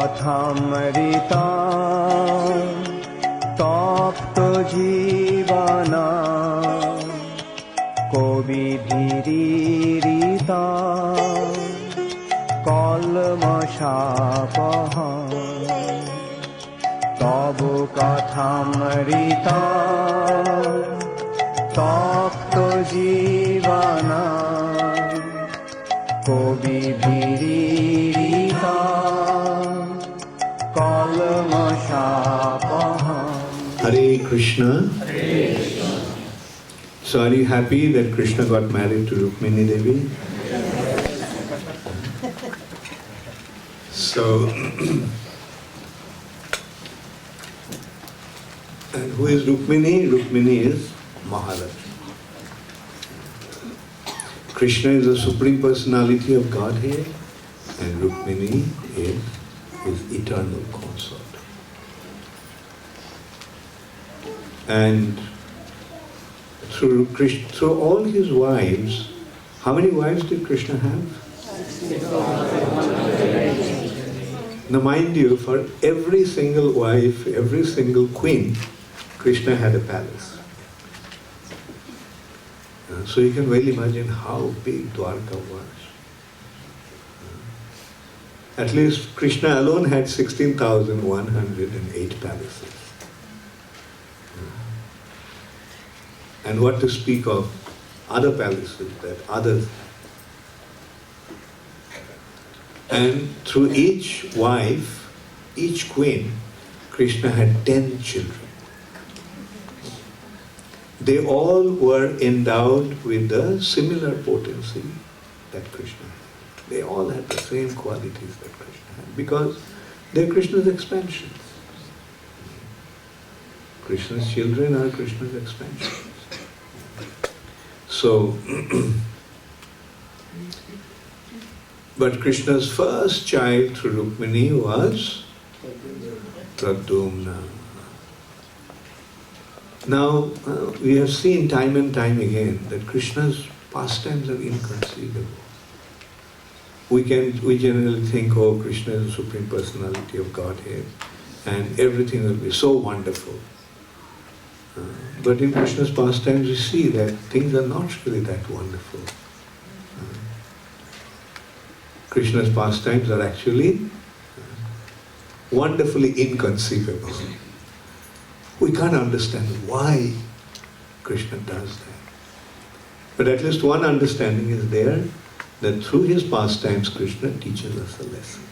kathamrita tapto jivana kobi bhiririta kalmashapaha tabu kathamrita tapto jivana kobi bhiririta kalmashapaha. Hare Krishna. So are you happy that Krishna got married to Rukmini Devi? So, and who is Rukmini? Rukmini is Mahalakshmi. Krishna is the Supreme Personality of Godhead and Rukmini is his eternal consort. And through all his wives, how many wives did Krishna have? Now mind you, for every single wife, every single queen, Krishna had a palace. So you can well imagine how big Dwarka was. At least Krishna alone had 16,108 palaces. And what to speak of other palaces that others had. And through each wife, each queen, Krishna had 10 children. They all were endowed with the similar potency that Krishna had. They all had the same qualities that Krishna had because they're Krishna's expansions. Krishna's children are Krishna's expansions. So, but Krishna's first child through Rukmini was Pradyumna. Now, we have seen time and time again that Krishna's pastimes are inconceivable. We generally think, oh, Krishna is the Supreme Personality of Godhead and everything will be so wonderful. But in Krishna's pastimes we see that things are not really that wonderful. Krishna's pastimes are actually wonderfully inconceivable. We can't understand why Krishna does that. But at least one understanding is there that through his pastimes Krishna teaches us a lesson.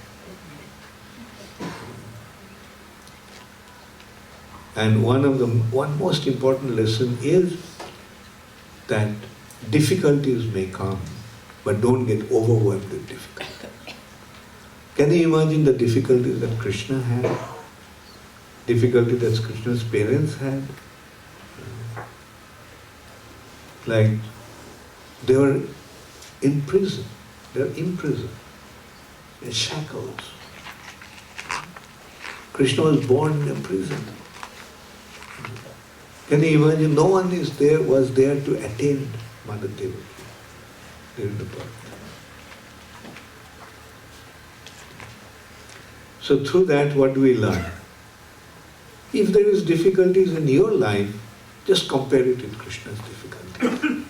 And one most important lesson is that difficulties may come, but don't get overwhelmed with difficulty. Can you imagine the difficulties that Krishna had? Difficulty that Krishna's parents had? Like, they were in prison. They were imprisoned, in shackles. Krishna was born in a prison. Can you imagine? No one was there to attend Mother Devaki during the birth. So through that, what do we learn? If there is difficulties in your life, just compare it with Krishna's difficulty.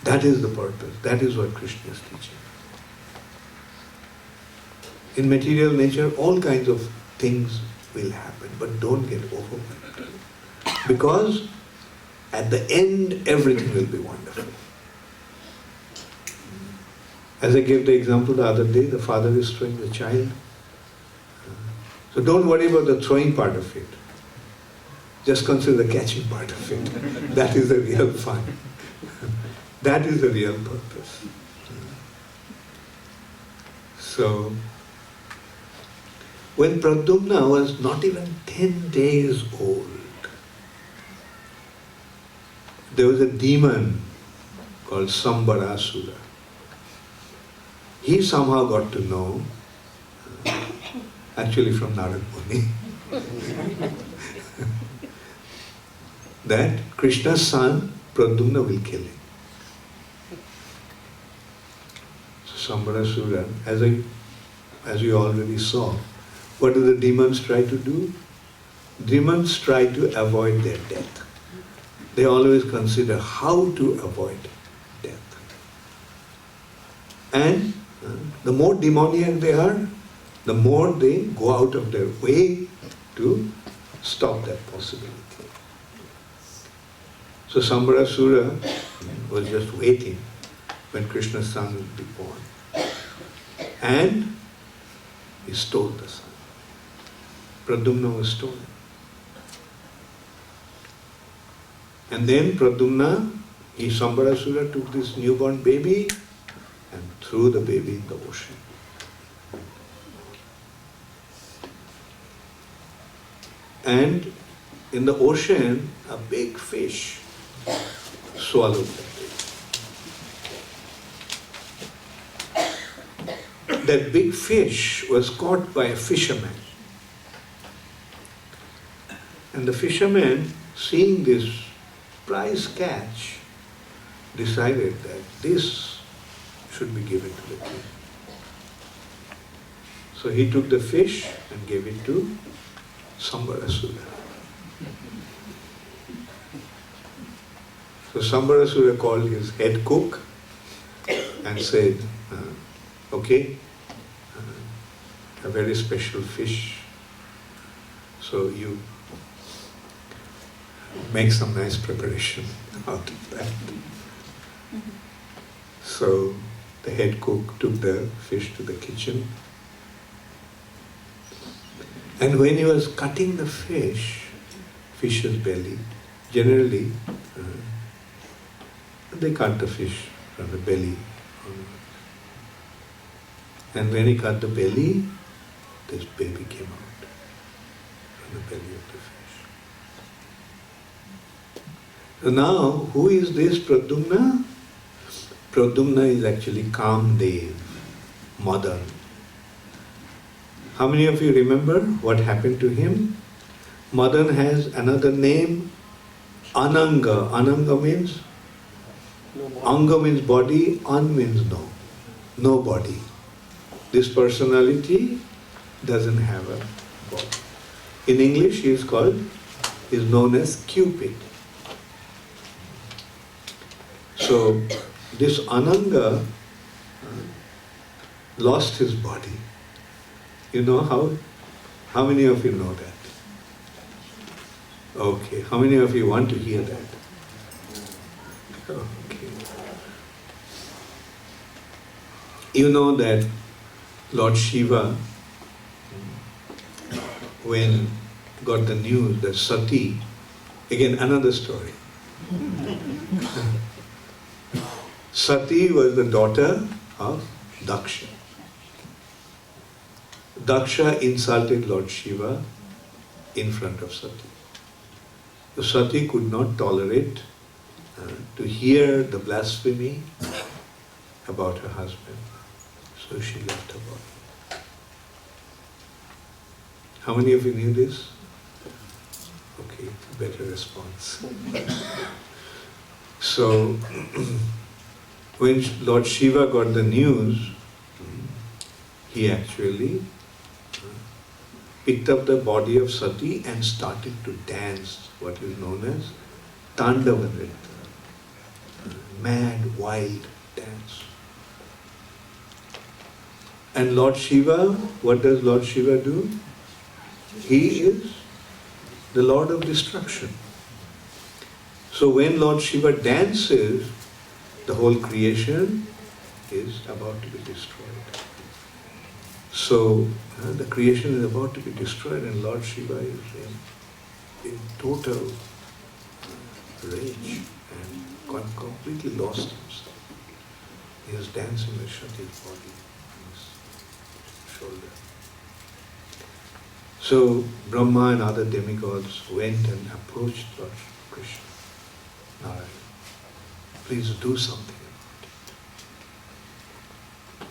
That is the purpose. That is what Krishna is teaching. In material nature, all kinds of things will happen, but don't get overwhelmed. Because at the end, everything will be wonderful. As I gave the example the other day, the father is throwing the child. So don't worry about the throwing part of it. Just consider the catching part of it. That is the real fun. That is the real purpose. So, when Pradyumna was not even 10 days old, there was a demon called Sambarasura. He somehow got to know, actually from Narad Muni, that Krishna's son, Pradyumna, will kill him. So Sambarasura, as a as you already saw, what do the demons try to do? Demons try to avoid their death. They always consider how to avoid death. And the more demoniac they are, the more they go out of their way to stop that possibility. So Sambarasura was just waiting when Krishna's son would be born. And he stole the son. Pradyumna was stolen. And then Pradyumna, Sambarasura took this newborn baby and threw the baby in the ocean. And in the ocean, a big fish swallowed that baby. That big fish was caught by a fisherman. And the fisherman, seeing this prize catch, decided that this should be given to the king. So he took the fish and gave it to Sambarasura. So Sambarasura called his head cook and said, okay, a very special fish, so you make some nice preparation out of that. So the head cook took the fish to the kitchen, and when he was cutting the fish's belly, generally they cut the fish from the belly onwards. And when he cut the belly, this baby came out from the belly of the fish. So now, who is this Pradyumna? Pradyumna is actually Kamdev, Madan. How many of you remember what happened to him? Madan has another name, Ananga. Ananga means? Anga means body, An means no body. This personality doesn't have a body. In English, he is known as Cupid. So this Ananga lost his body. You know how? How many of you know that? Okay. How many of you want to hear that? Okay. You know that Lord Shiva, when got the news that Sati, again another story. Sati was the daughter of Daksha. Daksha insulted Lord Shiva in front of Sati. So Sati could not tolerate to hear the blasphemy about her husband. So she left her body. How many of you knew this? Okay, better response. So, when Lord Shiva got the news, he actually picked up the body of Sati and started to dance what is known as Tandava Nritya, mad, wild dance. And Lord Shiva, what does Lord Shiva do? He is the Lord of destruction. So when Lord Shiva dances, the whole creation is about to be destroyed. So the creation is about to be destroyed and Lord Shiva is in total rage and completely lost himself. He is dancing with Shati's body on his shoulder. So Brahma and other demigods went and approached Lord Krishna. Narayan, please do something about it.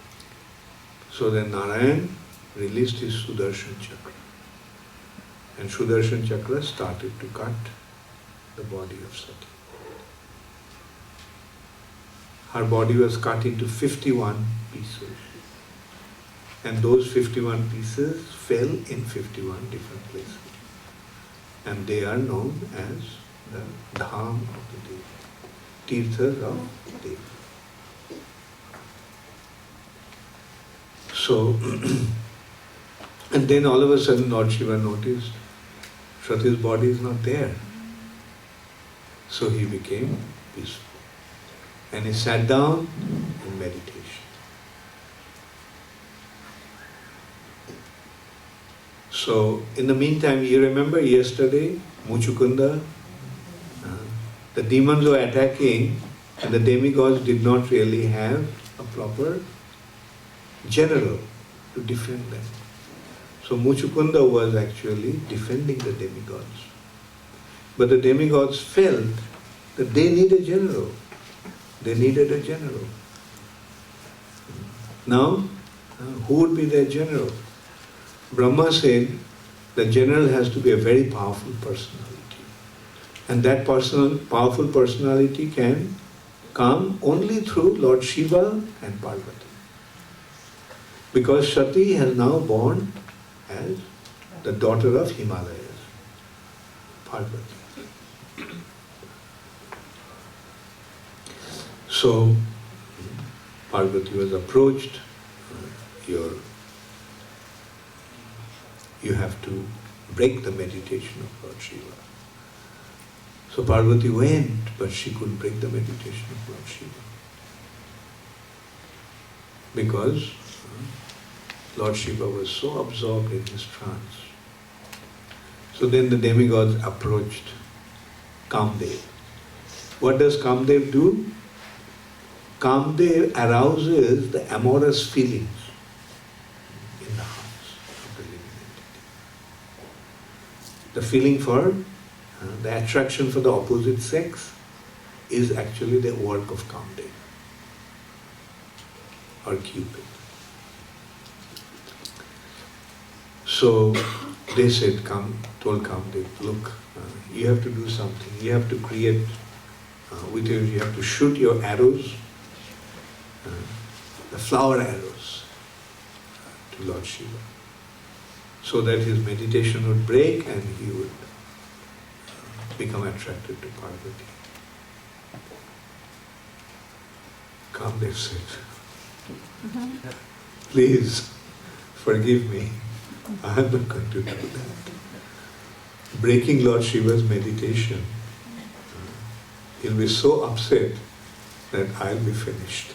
So then Narayan released his Sudarshan Chakra. And Sudarshan Chakra started to cut the body of Sati. Her body was cut into 51 pieces. And those 51 pieces fell in 51 different places. And they are known as the Dham of the Devi, Tirthas of Devi. So, and then all of a sudden Lord Shiva noticed Sati's body is not there. So he became peaceful. And he sat down in meditation. So, in the meantime, you remember yesterday, Muchukunda, the demons were attacking and the demigods did not really have a proper general to defend them. So Muchukunda was actually defending the demigods. But the demigods felt that they need a general. They needed a general. Now, who would be their general? Brahma said the general has to be a very powerful personality. And that powerful personality can come only through Lord Shiva and Parvati. Because Sati has now born as the daughter of Himalayas, Parvati. So, Parvati was approached, you have to break the meditation of Lord Shiva. So Parvati went, but she couldn't break the meditation of Lord Shiva. Because Lord Shiva was so absorbed in his trance. So then the demigods approached Kamdev. What does Kamdev do? Kamdev arouses the amorous feelings in the hearts of the living entity. The feeling for, the attraction for the opposite sex is actually the work of Kamdev or Cupid. So they said, told Kamdev, look, you have to do something. You have to create, you have to shoot your arrows, the flower arrows, to Lord Shiva, so that his meditation would break and he would become attracted to Parvati. Kamdev said, please forgive me, I am not going to do that. Breaking Lord Shiva's meditation, he'll be so upset that I'll be finished.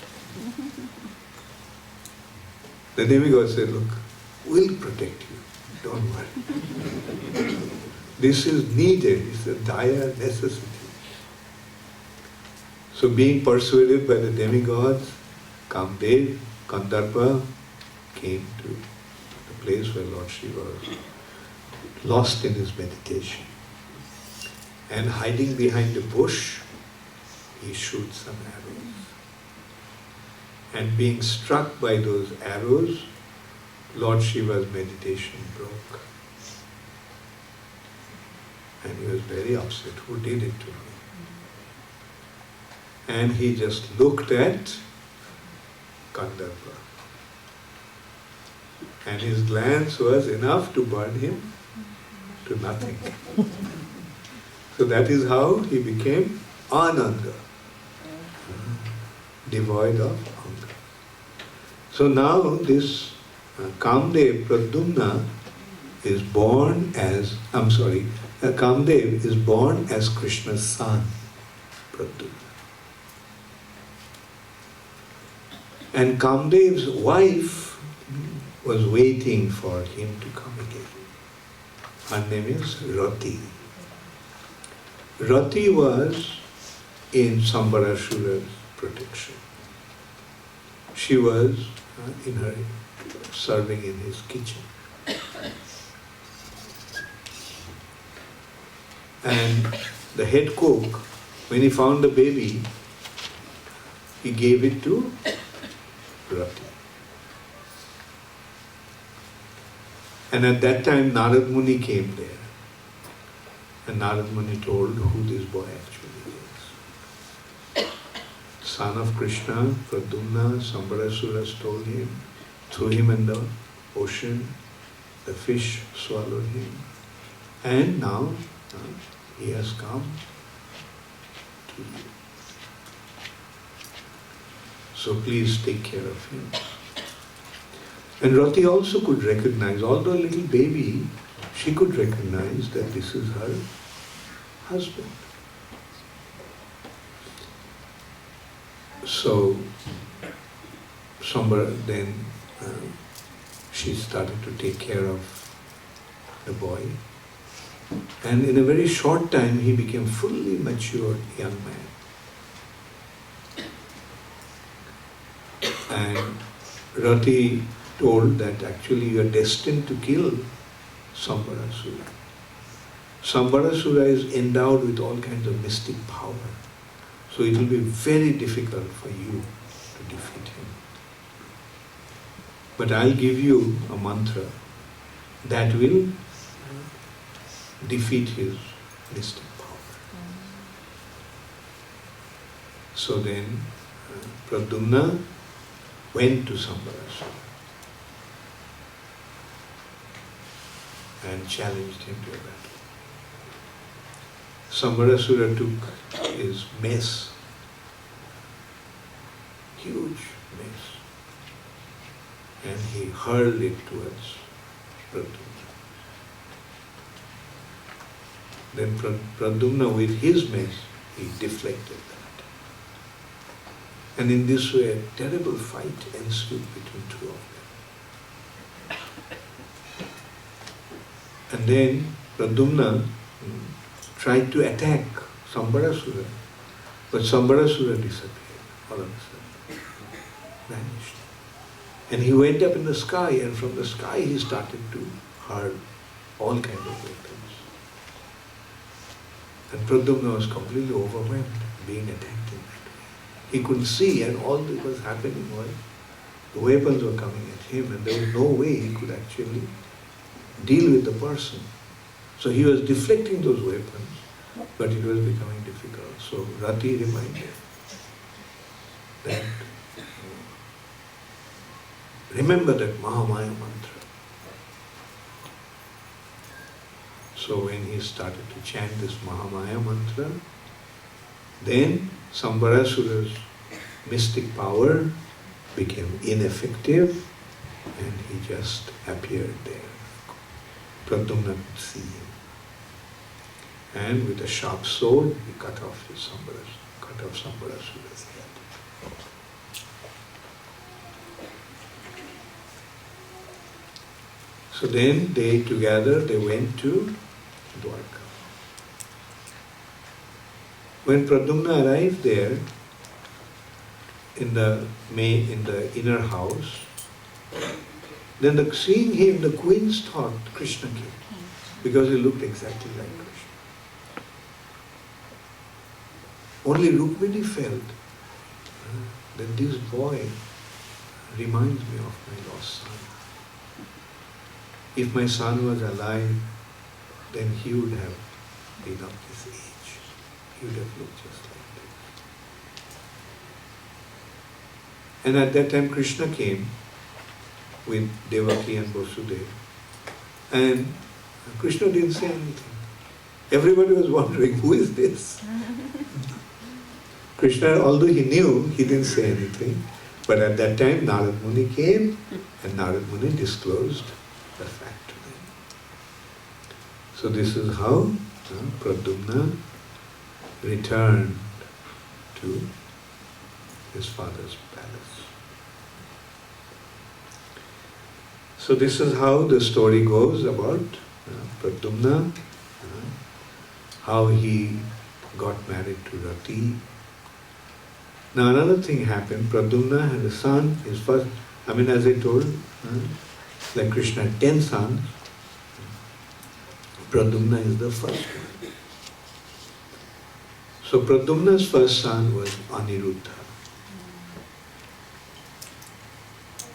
The demigod said, look, we'll protect you, don't worry. This is needed, it's a dire necessity. So being persuaded by the demigods, Kamdev, Kandharpa came to the place where Lord Shiva was lost in his meditation. And hiding behind a bush, he shoots some arrows. And being struck by those arrows, Lord Shiva's meditation broke. And he was very upset. Who did it to me? And he just looked at Kandharpa. And his glance was enough to burn him to nothing. So that is how he became Ananda, devoid of hunger. So now this Kamdev Pradyumna is born as, Kamdev is born as Krishna's son, Pradyumna. And Kamdev's wife was waiting for him to come again. Her name is Rati. Rati was in Sambarasura's protection. She was serving in his kitchen. And the head cook, when he found the baby, he gave it to Rati. And at that time, Narad Muni came there. And Narad Muni told who this boy actually is. Son of Krishna, Pradyumna, Sambarasura stole him, threw him in the ocean, the fish swallowed him, and now he has come to you. So please take care of him. And Rati also could recognize, although a little baby, she could recognize that this is her husband. So, then she started to take care of the boy. And in a very short time, he became fully matured young man. And Rati told that actually you are destined to kill Sambarasura. Sambarasura is endowed with all kinds of mystic power. So it will be very difficult for you to defeat him. But I'll give you a mantra that will defeat his mystic power. So then Pradyumna went to Sambarasura and challenged him to a battle. Sambarasura took his mace, huge mace, and he hurled it towards Pradyumna. Then Pradyumna, with his mace, he deflected that. And in this way, a terrible fight ensued between two of them. And then Pradyumna tried to attack Sambarasura, but Sambarasura disappeared all of a sudden, vanished. And he went up in the sky, and from the sky he started to hurl all kinds of weapons. And Pradyumna was completely overwhelmed, being attacked in that way. He couldn't see, and all that was happening was the weapons were coming at him, and there was no way he could actually deal with the person. So he was deflecting those weapons, but it was becoming difficult. So Rati reminded that, remember that Mahamaya mantra. So when he started to chant this Mahamaya mantra, then Sambarasura's mystic power became ineffective, and he just appeared there. Pradyumna could see him. And with a sharp sword, he cut off Sambarasura's head. So then they went to Dwarka. When Pradyumna arrived there, in the inner house, then seeing him, the queens thought Krishna came, because he looked exactly like Krishna. Only Rukmini felt that this boy reminds me of my lost son. If my son was alive, then he would have been of this age. He would have looked just like this. And at that time Krishna came with Devaki and Vasudeva. And Krishna didn't say anything. Everybody was wondering, who is this? Krishna, although he knew, he didn't say anything. But at that time Narad Muni came, and Narad Muni disclosed the fact to them. So this is how Pradyumna returned to his father's palace. So this is how the story goes about Pradyumna, how he got married to Rati. Now another thing happened. Pradyumna had a son, his first, as I told, like Krishna had 10 sons, Pradyumna is the first one. So Pradyumna's first son was Aniruddha.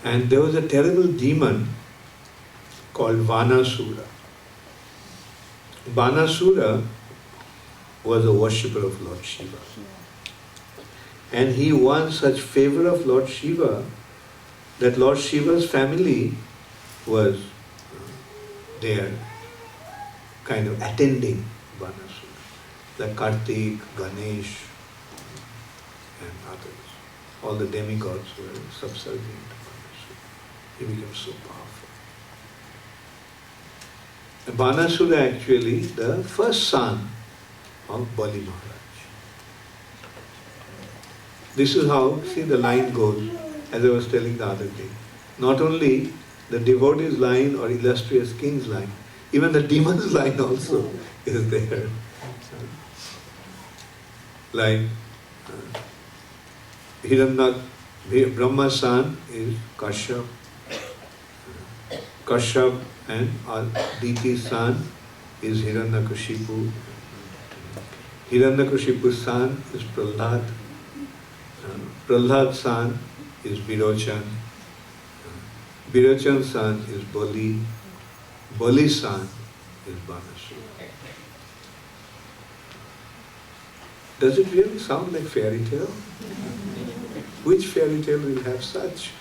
And there was a terrible demon called Vanasura. Vanasura was a worshipper of Lord Shiva. And he won such favor of Lord Shiva that Lord Shiva's family was there, kind of attending Banasura. Like Kartik, Ganesh, and others. All the demigods were subservient to Banasura. He became so powerful. And Banasura actually the first son of Bali Maharaj. This is how, see, the line goes, as I was telling the other day. Not only the devotee's line or illustrious king's line, even the demon's line also is there. Like Brahma's son is Kashyap. Kashyap and Aditi's son is Hiranyakashipu. Hiranyakashipu's son is Prahlad. Prahlad's son is Virochan. Virochan's son is Bali. Bali's son is Banasura. Does it really sound like fairy tale? Which fairy tale will have such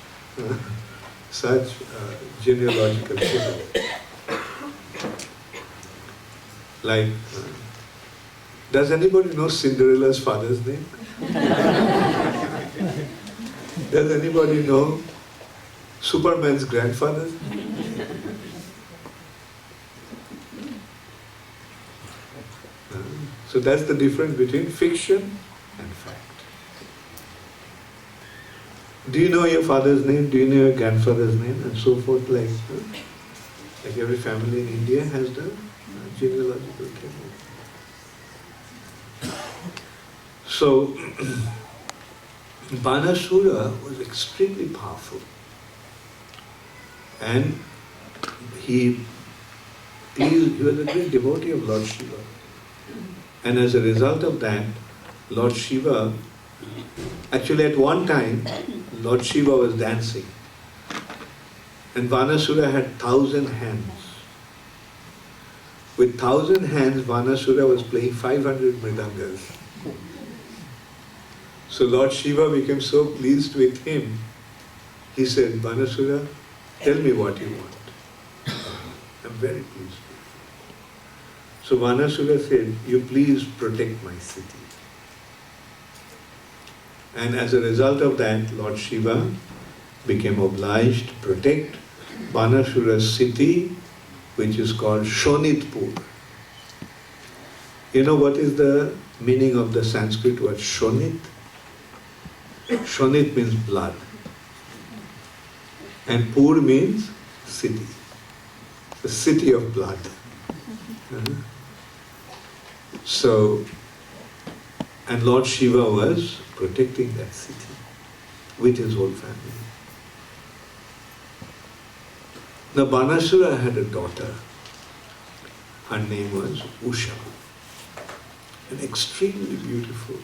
genealogical table? Like, does anybody know Cinderella's father's name? Does anybody know Superman's grandfather's name? So that's the difference between fiction and fact. Do you know your father's name? Do you know your grandfather's name? And so forth, like every family in India has the genealogical table. So, Banasura was extremely powerful. And he was a great devotee of Lord Shiva. And as a result of that, Lord Shiva, actually at one time, Lord Shiva was dancing. And Banasura had 1,000 hands. With 1,000 hands, Banasura was playing 500 mridangas. So Lord Shiva became so pleased with him, he said, Banasura, tell me what you want. I'm very pleased with you. So Banasura said, you please protect my city. And as a result of that, Lord Shiva became obliged to protect Banasura's city, which is called Shonitpur. You know what is the meaning of the Sanskrit word Shonit? Shonit means blood. And Pur means city. The city of blood. So, and Lord Shiva was protecting that city with his whole family. Now Banasura had a daughter. Her name was Usha, an extremely beautiful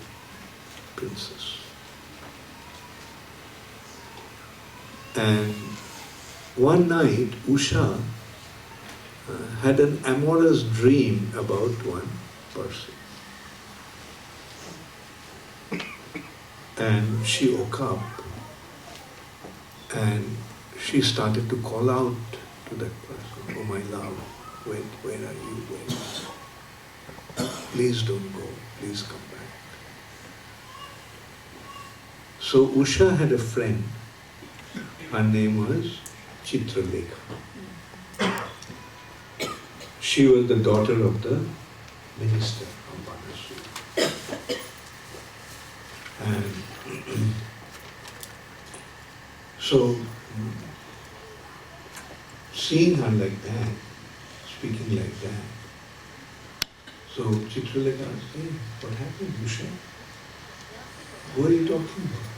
princess. And one night Usha had an amorous dream about one person. And she woke up and she started to call out to that person, oh my love, where are you? Please don't go, please come back. So Usha had a friend, her name was Chitralekha. She was the daughter of the minister of Banasura. And so, seeing her like that, speaking like that, so Chitralekha asked, hey, what happened, Usha? Who are you talking about?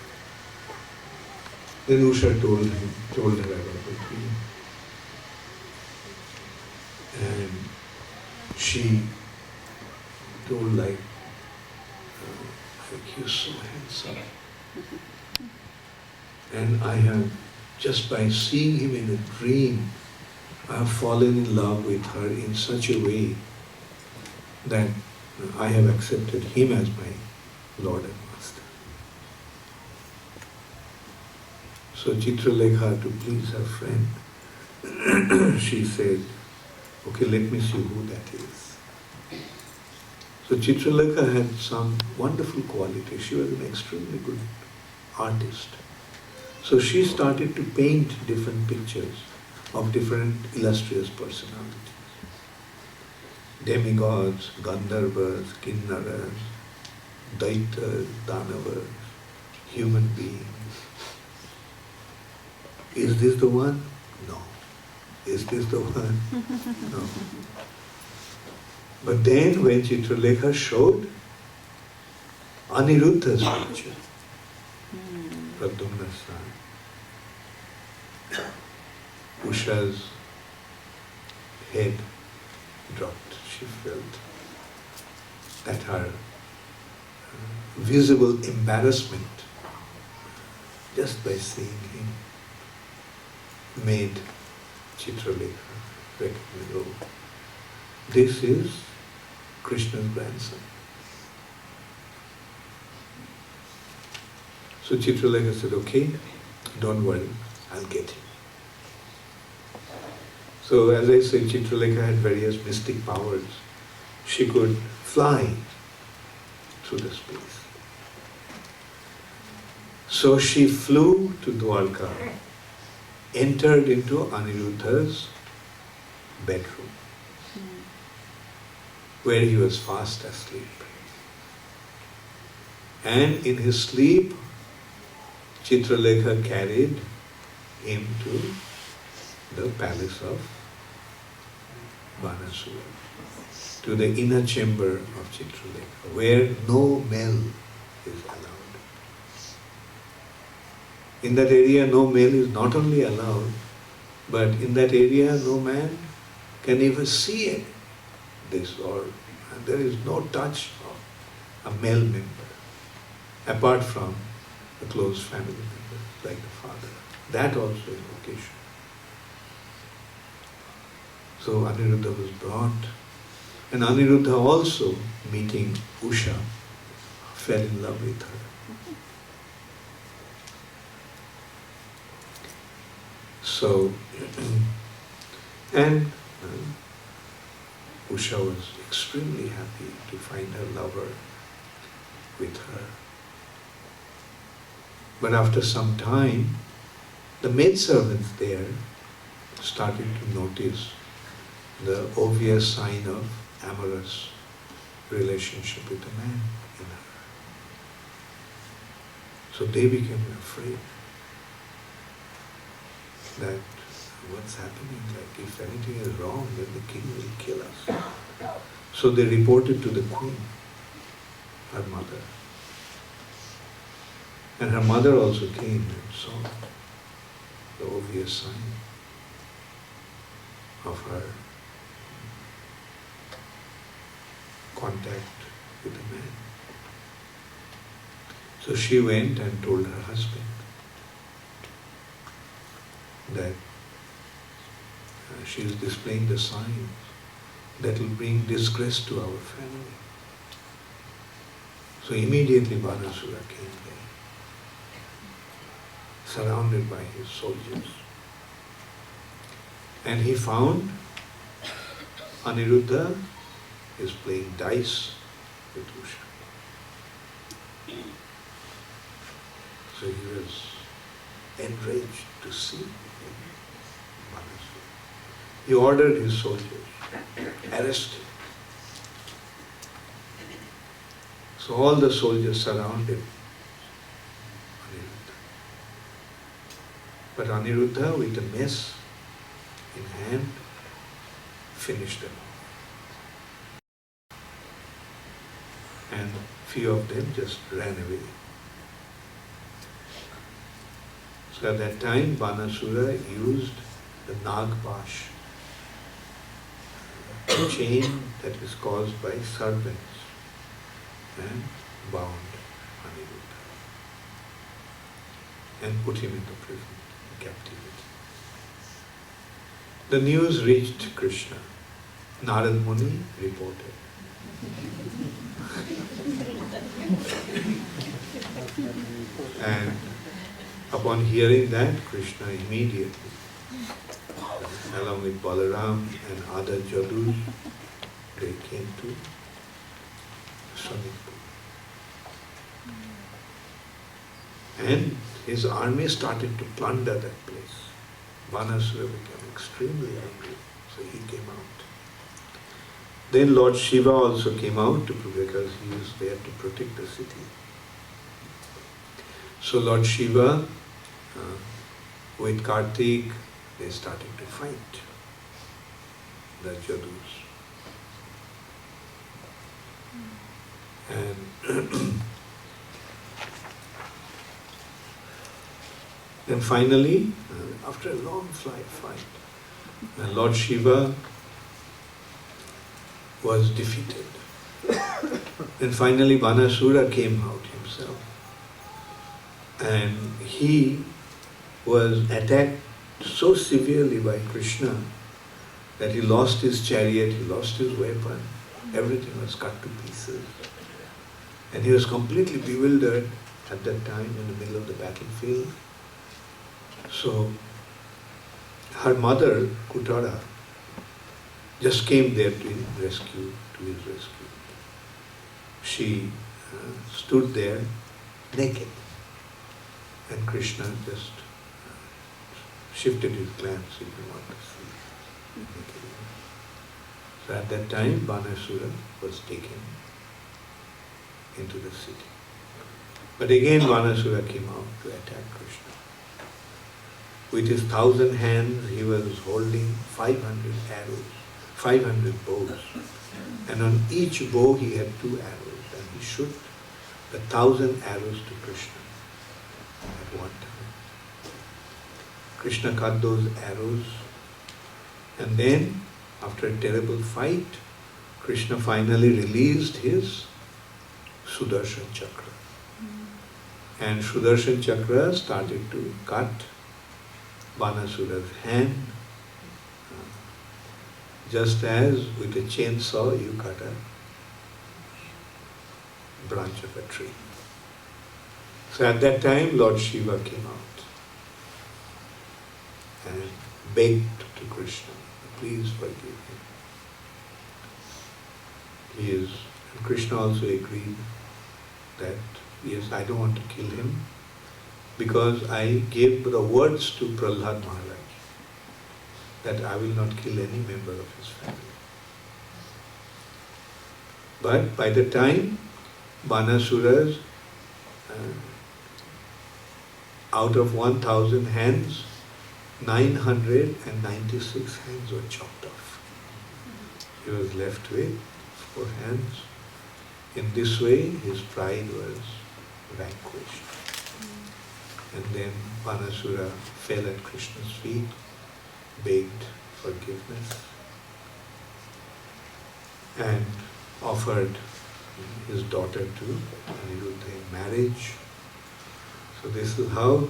Then Usha told her about the dream. And she told like you're so handsome. And I have, just by seeing him in a dream, I have fallen in love with her in such a way that I have accepted him as my Lord and Master. So Chitralekha, to please her friend, she said, okay, let me see who that is. So Chitralekha had some wonderful qualities. She was an extremely good artist. So she started to paint different pictures of different illustrious personalities. Demigods, Gandharvas, Kinnaras, Daitas, Danavas, human beings. Is this the one? No. Is this the one? No. But then when Chitralekha showed Aniruddha's picture, Pradyumna's son, Usha's head dropped. She felt that her visible embarrassment just by seeing him made Chitralekha recognize, oh, this is Krishna's grandson. So Chitralekha said, okay, don't worry, I'll get him. So as I say, Chitralekha had various mystic powers. She could fly through the space. So she flew to Dwarka, entered into Aniruddha's bedroom, where he was fast asleep. And in his sleep, Chitralekha carried him to the palace of Banasura, to the inner chamber of Chitralekha, where no male is allowed. In that area, no male is not only allowed, but in that area, no man can even see this, or there is no touch of a male member, apart from a close family member, like the father. That also is vocation. So Aniruddha was brought, and Aniruddha also, meeting Usha, fell in love with her. So, and Usha was extremely happy to find her lover with her. But after some time, the maidservants there started to notice the obvious sign of amorous relationship with the man in her. So they became afraid that what's happening, like if anything is wrong, then the king will kill us. So they reported to the queen, her mother. And her mother also came and saw the obvious sign of her contact with the man. So she went and told her husband that she is displaying the signs that will bring disgrace to our family. So immediately Banasura came there, surrounded by his soldiers. And he found Aniruddha is playing dice with Usha. So he was enraged to see Banasura. He ordered his soldiers, arrest him. So all the soldiers surrounded Aniruddha. But Aniruddha, with a mace in hand, finished them. And few of them just ran away. So at that time, Banasura used the Nagpash, a chain that is caused by serpents, and bound Aniruddha and put him in the prison, in captivity. The news reached Krishna. Narad Muni reported. And Upon hearing that, Krishna immediately, along with Balaram and other Jadus, they came to Sonitpur. And his army started to plunder that place. Banasura became extremely angry, so he came out. Then Lord Shiva also came out because he was there to protect the city. So Lord Shiva with Kartik, they started to fight the Jadus. And then finally, after a long fight, Lord Shiva was defeated. Then finally Banasura came out himself. And he was attacked so severely by Krishna that he lost his chariot, he lost his weapon, everything was cut to pieces. And he was completely bewildered at that time in the middle of the battlefield. So her mother, Kutara, just came there to his rescue. She stood there naked, and Krishna just shifted his glance if you want to see naked. So at that time, Banasura was taken into the city. But again, Banasura came out to attack Krishna. With his 1,000 hands, he was holding 500 arrows, 500 bows. And on each bow, he had 2 arrows. And he shot 1,000 arrows to Krishna at one time. Krishna cut those arrows. And then, after a terrible fight, Krishna finally released his Sudarshan Chakra. And Sudarshan Chakra started to cut Banasura's hand, just as with a chainsaw you cut a branch of a tree. So at that time, Lord Shiva came out and begged to Krishna, please forgive him. And Krishna also agreed that, yes, I don't want to kill him, because I gave the words to Prahlad Maharaj that I will not kill any member of his family. But by the time Banasura's, out of 1,000 hands, 996 hands were chopped off. He was left with 4 hands. In this way, his pride was vanquished. And then Banasura fell at Krishna's feet, begged forgiveness, and offered his daughter to Aniruddha in marriage. So this is how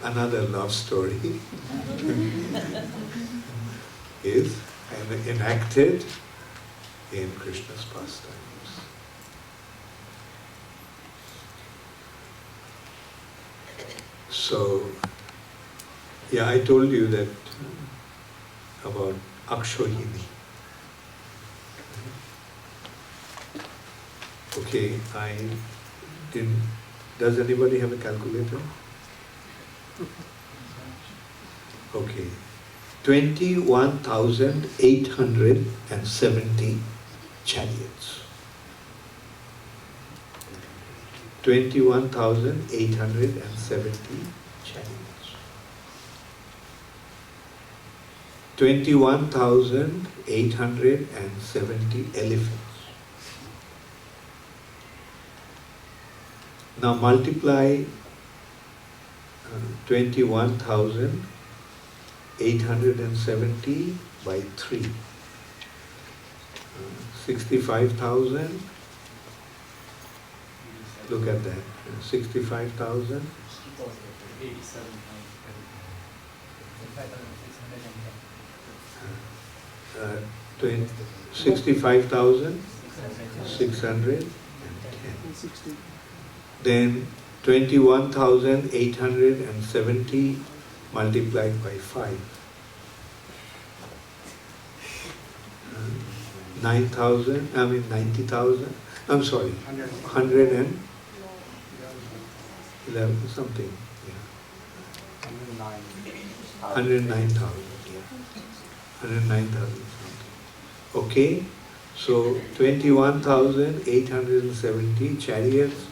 another love story is enacted in Krishna's pastimes. So, yeah, I told you that about Akshohini. Okay, I didn't. Does anybody have a calculator? Okay, 21,870 chariots. 21,870 chariots. 21,870 elephants. Now multiply 21,870 by 3. 65,000. Look at that. 65,000. 65,610. Then 21,870 multiplied by 5. 9,000, 90,000, I'm sorry, 111 something, yeah. 109,000, yeah. 109,000 something. Okay, so 21,870 chariots,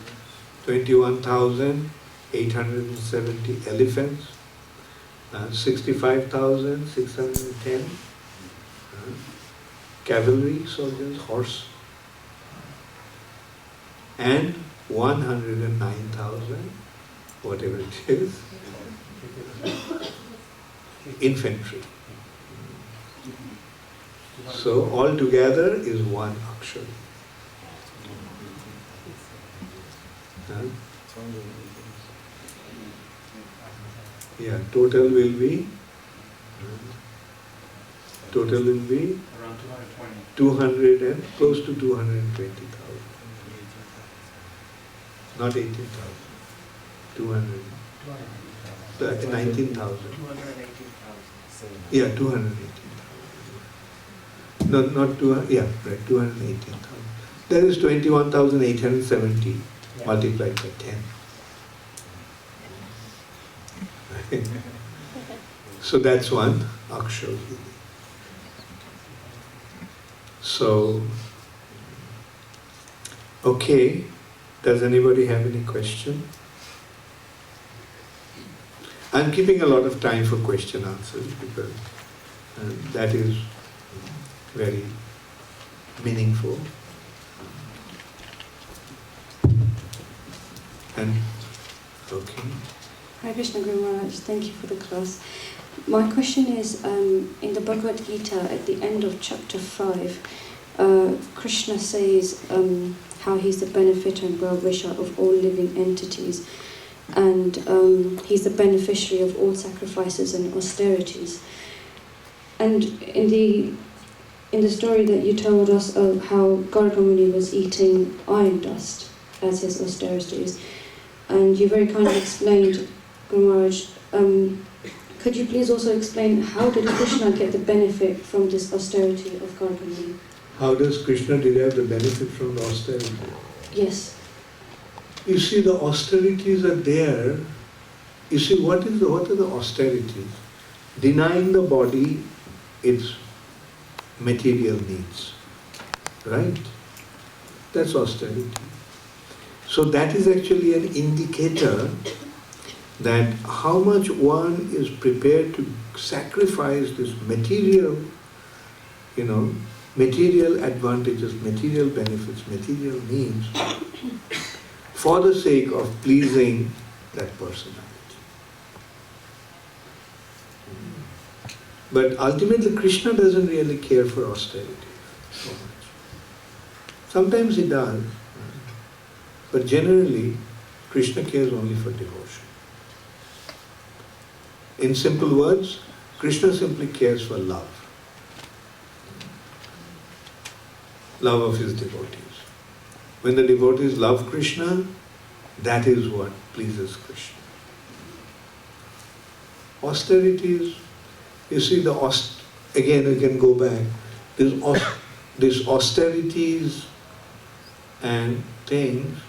21,870 elephants, 65,610 cavalry soldiers, horse, and 109,000, whatever it is, infantry. So all together is one akshar. Yeah, total will be around 220. 200 and close to 220,000. Not 18,000. 200. 19,000. Yeah, 218,000. No, not 200. Yeah, right. 218,000. That is 21,870 multiplied by 10. So that's one akshar. So, okay, does anybody have any question? I'm keeping a lot of time for question answers because that is very meaningful. And, okay. Hare Krishna Guru Maharaj, thank you for the class. My question is, in the Bhagavad Gita, at the end of chapter 5, Krishna says how he's the benefactor and well-wisher of all living entities, and he's the beneficiary of all sacrifices and austerities. And in the story that you told us of how Garga Muni was eating iron dust as his austerities, and you very kindly explained, Guru Maharaj, could you please also explain how did Krishna get the benefit from this austerity of Garga Muni? How does Krishna derive the benefit from the austerity? Yes. You see, the austerities are there. You see, what are the austerities? Denying the body its material needs, right? That's austerity. So that is actually an indicator that how much one is prepared to sacrifice this material, material advantages, material benefits, material needs for the sake of pleasing that personality. But ultimately Krishna doesn't really care for austerity so much. Sometimes he does, but generally Krishna cares only for devotion. In simple words, Krishna simply cares for love. Love of his devotees. When the devotees love Krishna, that is what pleases Krishna. Austerities, you see, again we can go back, these austerities and things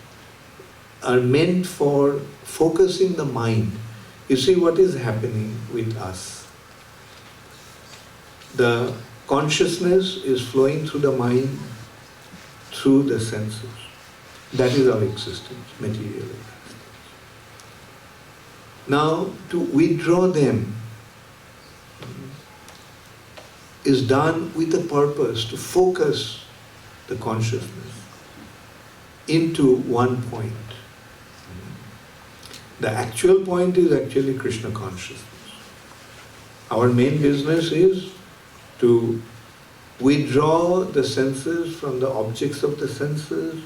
are meant for focusing the mind. You see what is happening with us. The consciousness is flowing through the mind, through the senses. That is our existence, material existence. Now, to withdraw them is done with the purpose to focus the consciousness into one point. The actual point is actually Krishna consciousness. Our main business is to withdraw the senses from the objects of the senses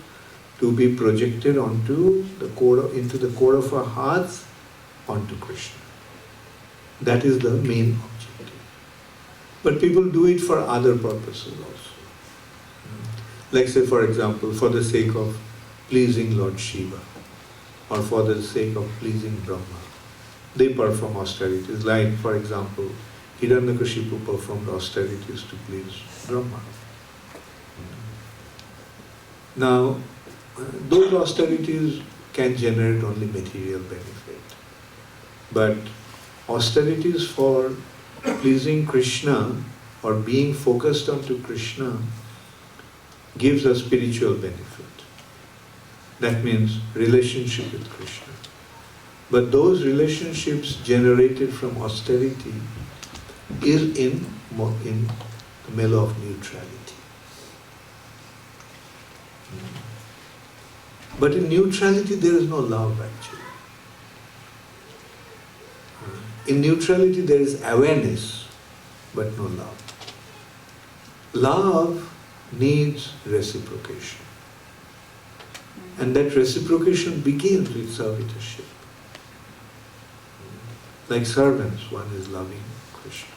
to be projected onto into the core of our hearts, onto Krishna. That is the main objective. But people do it for other purposes also. Like say, for example, for the sake of pleasing Lord Shiva. or for the sake of pleasing Brahma. They perform austerities. Like, for example, Hiranyakashipu performed austerities to please Brahma. Now, those austerities can generate only material benefit. But austerities for pleasing Krishna or being focused onto Krishna gives a spiritual benefit. That means relationship with Krishna. But those relationships generated from austerity is in the mellow of neutrality. But in neutrality there is no love actually. In neutrality there is awareness, but no love. Love needs reciprocation. And that reciprocation begins with servitorship. Like servants, one is loving Krishna.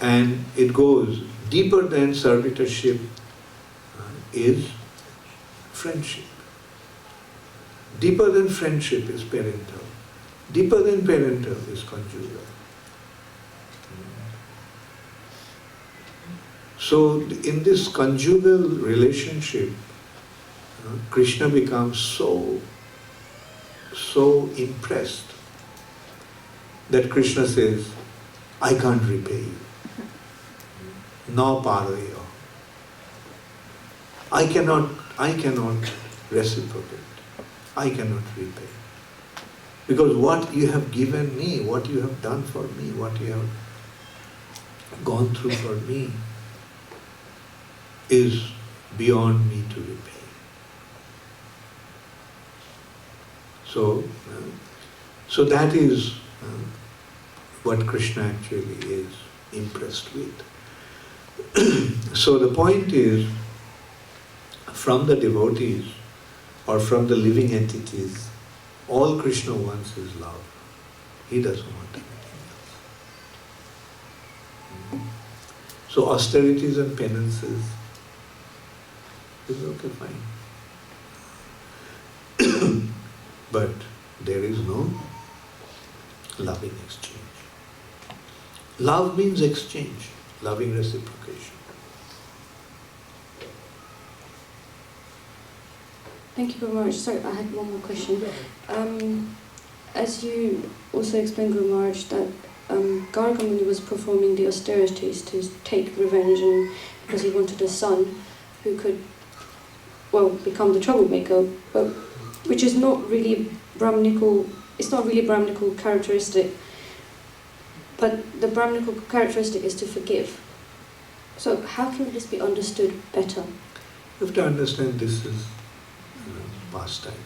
And it goes deeper than servitorship is friendship. Deeper than friendship is parental. Deeper than parental is conjugal. So in this conjugal relationship, Krishna becomes so impressed that Krishna says, I can't repay you. Na parayo. I cannot reciprocate. I cannot repay. Because what you have given me, what you have done for me, what you have gone through for me is beyond me to repay. So that is what Krishna actually is impressed with. So the point is, from the devotees or from the living entities, all Krishna wants is love. He doesn't want anything else. So austerities and penances is okay, fine. But there is no loving exchange. Love means exchange, loving reciprocation. Thank you very much. Sorry, I had one more question. As you also explained, Guru Maharaj, that Garga Muni was performing the austerities to take revenge, and because he wanted a son who could, well, become the troublemaker, but which is not really Brahminical. It's not really Brahminical characteristic. But the Brahminical characteristic is to forgive. So how can this be understood better? You have to understand this is pastimes.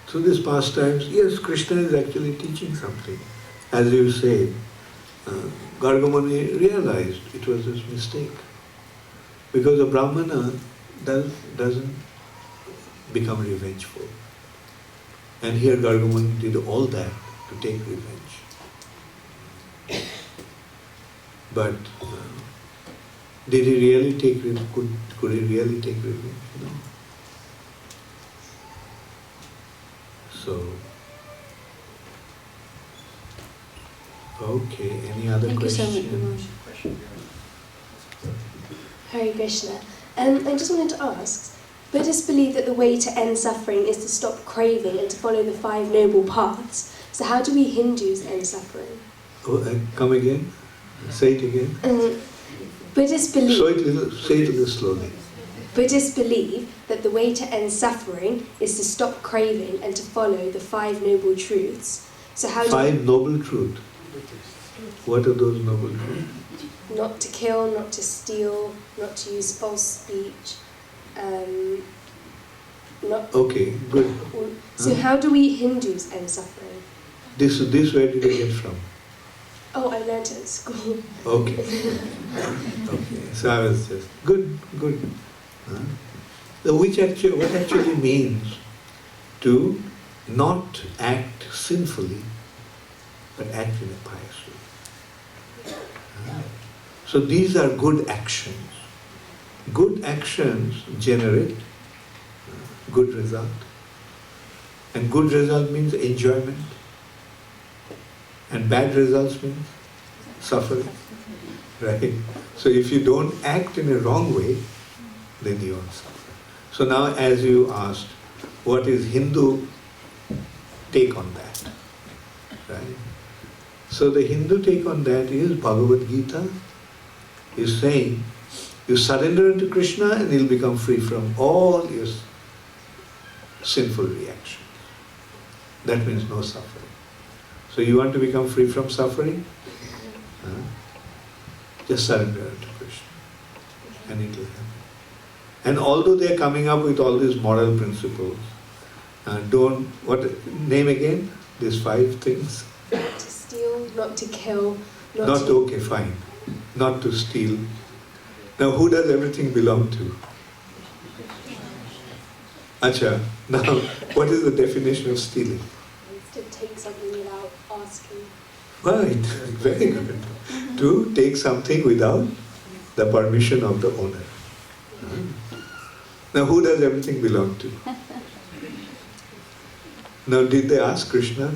Through these pastimes, yes, Krishna is actually teaching something. As you say, Garga Muni realized it was his mistake. Because a Brahmana doesn't become revengeful. And here Garga Muni did all that to take revenge. But did he really take revenge? Could he really take revenge? No. So, okay, any other question? Thank you so much. Hare Krishna. I just wanted to ask, Buddhists believe that the way to end suffering is to stop craving and to follow the 5 noble paths. So how do we Hindus end suffering? Oh, come again? Say it again. Buddhists believe... Say it a little slowly. Buddhists believe that the way to end suffering is to stop craving and to follow the 5 noble truths. So how 5 noble truths. What are those noble truths? Not to kill, not to steal, not to use false speech. Okay, good. So how do we Hindus end suffering? This where did you get from? Oh, I learned it at school. Okay. Okay. So I was just good. What actually means to not act sinfully, but act in a pious way. So these are good actions. Good actions generate good result. And good result means enjoyment. And bad results means suffering. Right? So if you don't act in a wrong way, then you won't suffer. So now as you asked, what is Hindu take on that? Right? So the Hindu take on that is Bhagavad Gita is saying, you surrender to Krishna and you'll become free from all your sinful reactions. That means no suffering. So you want to become free from suffering? Just surrender to Krishna and it will happen. And although they are coming up with all these moral principles, name again these 5 things? Not to steal, not to kill, Okay, fine. Not to steal. Now who does everything belong to? Acha, now what is the definition of stealing? to take something without asking. Right, very good. To take something without the permission of the owner. Now who does everything belong to? Now did they ask Krishna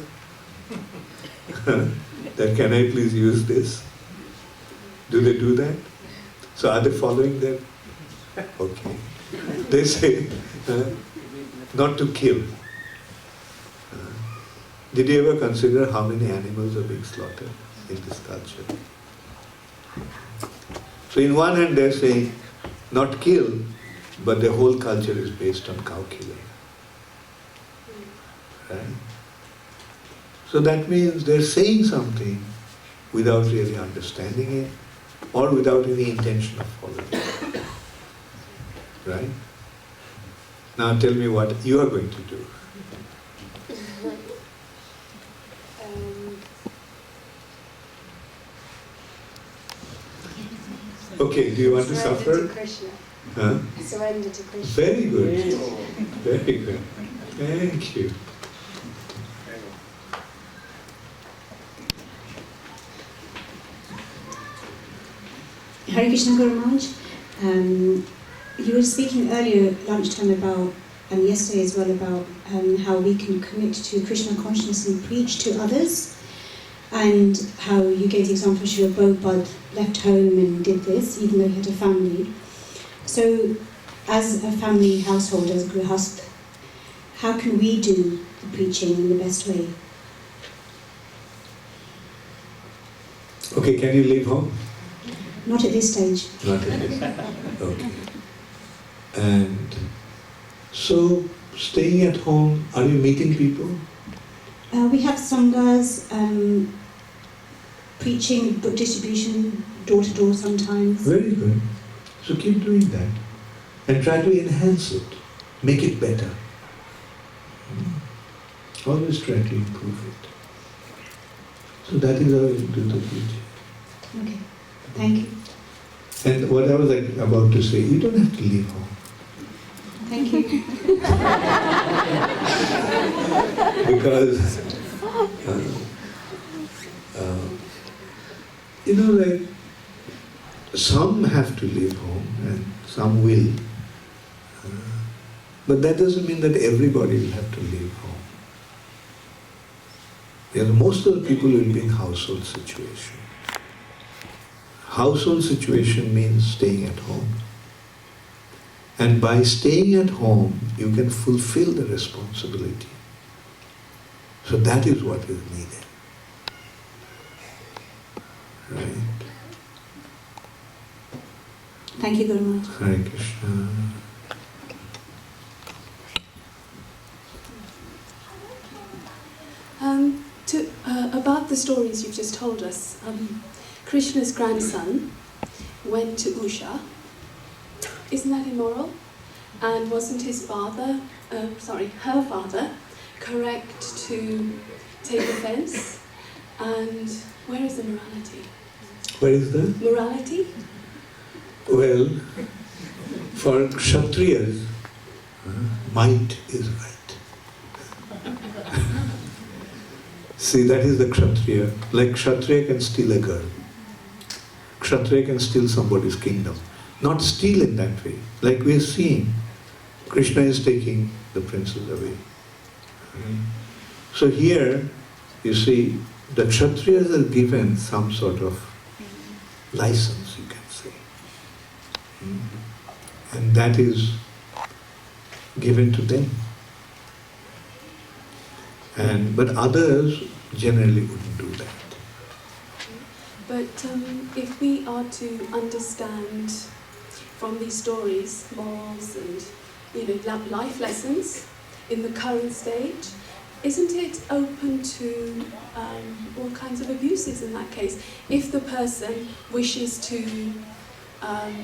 that can I please use this? Do they do that? So are they following them? Okay. They say not to kill. Did you ever consider how many animals are being slaughtered in this culture? So in one hand they're saying not kill, but the whole culture is based on cow killing. Right? So that means they're saying something without really understanding it or without any intention of following it. Right? Now tell me what you are going to do. Okay, do you want to suffer? Surrender to Krishna. Huh? Surrender to Krishna. Very good. Very good. Thank you. Hare Krishna Guru Maharaj. You were speaking earlier lunchtime about, and yesterday as well, about how we can commit to Krishna consciousness and preach to others, and how you gave the example Srila Prabhupada left home and did this, even though he had a family. So, as a family household, as a grihast, how can we do the preaching in the best way? Okay, can you leave home? Not at this stage. Not at this. Okay. And so, staying at home, are you meeting people? We have sanghas, preaching, book distribution, door to door sometimes. Very good. So keep doing that. And try to enhance it. Make it better. Always try to improve it. So that is how you do the preaching. Okay, thank you. And what I was about to say, you don't have to leave home. Thank you. Because, like, some have to leave home and some will. But that doesn't mean that everybody will have to leave home. Most of the people will be in household situation. Household situation means staying at home. And by staying at home, you can fulfill the responsibility. So that is what is needed. Right? Thank you, Guru Maharaj. Hare Krishna. About the stories you've just told us, Krishna's grandson went to Usha. Isn't that immoral? And wasn't his father, her father, correct to take offense? And where is the morality? Where is the? Morality? Well, for Kshatriyas, might is right. See, that is the Kshatriya. Like Kshatriya can steal a girl. Kshatriya can steal somebody's kingdom. Not steal in that way. Like we are seeing, Krishna is taking the princes away. So here, you see, the Kshatriyas are given some sort of license, you can say. And that is given to them. But others generally wouldn't do that. But if we are to understand from these stories morals and life lessons in the current stage, isn't it open to all kinds of abuses in that case? If the person wishes to